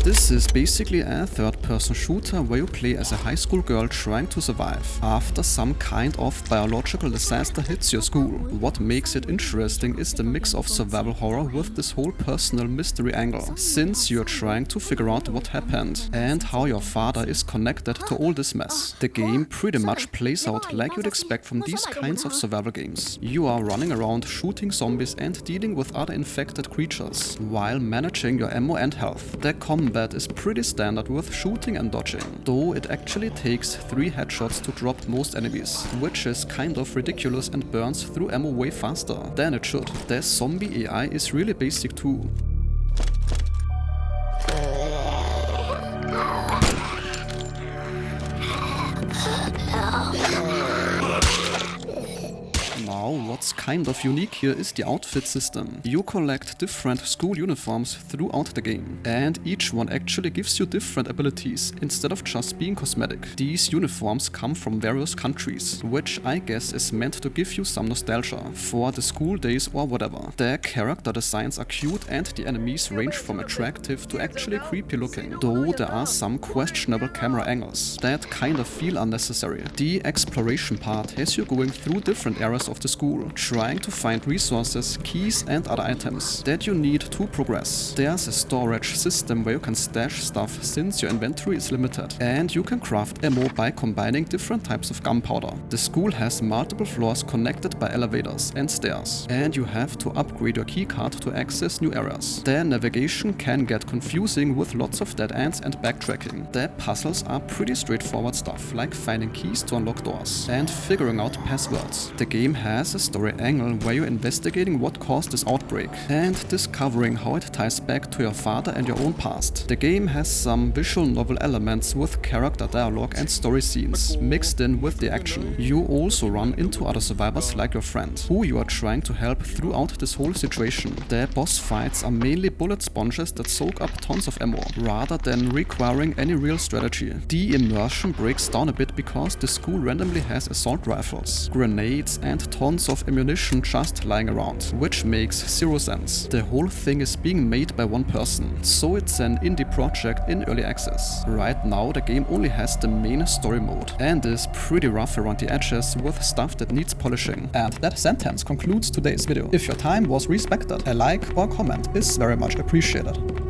This is basically a third-person shooter where you play as a high school girl trying to survive after some kind of biological disaster hits your school. What makes it interesting is the mix of survival horror with this whole personal mystery angle, since you're trying to figure out what happened and how your father is connected to all this mess. The game pretty much plays out like you'd expect from these kinds of survival games. You are running around shooting zombies and dealing with other infected creatures, while managing your ammo and health. The combat is pretty standard with shooting and dodging, though it actually takes 3 headshots to drop most enemies, which is kind of ridiculous and burns through ammo way faster than it should. The zombie AI is really basic too. Now, what's kind of unique here is the outfit system. You collect different school uniforms throughout the game, and each one actually gives you different abilities instead of just being cosmetic. These uniforms come from various countries, which I guess is meant to give you some nostalgia for the school days or whatever. The character designs are cute and the enemies range from attractive to actually creepy looking, though there are some questionable camera angles that kind of feel unnecessary. The exploration part has you going through different areas of the school, trying to find resources, keys and other items that you need to progress. There's a storage system where you can stash stuff since your inventory is limited, and you can craft ammo by combining different types of gunpowder. The school has multiple floors connected by elevators and stairs, and you have to upgrade your keycard to access new areas. The navigation can get confusing with lots of dead ends and backtracking. The puzzles are pretty straightforward stuff, like finding keys to unlock doors and figuring out passwords. The game has a story angle where you're investigating what caused this outbreak and discovering how it ties back to your father and your own past. The game has some visual novel elements with character dialogue and story scenes mixed in with the action. You also run into other survivors like your friend, who you are trying to help throughout this whole situation. The boss fights are mainly bullet sponges that soak up tons of ammo, rather than requiring any real strategy. The immersion breaks down a bit because the school randomly has assault rifles, grenades and tons of ammunition just lying around, which makes zero sense. The whole thing is being made by one person, so it's an indie project in early access. Right now the game only has the main story mode and is pretty rough around the edges with stuff that needs polishing. And that sentence concludes today's video. If your time was respected, a like or comment is very much appreciated.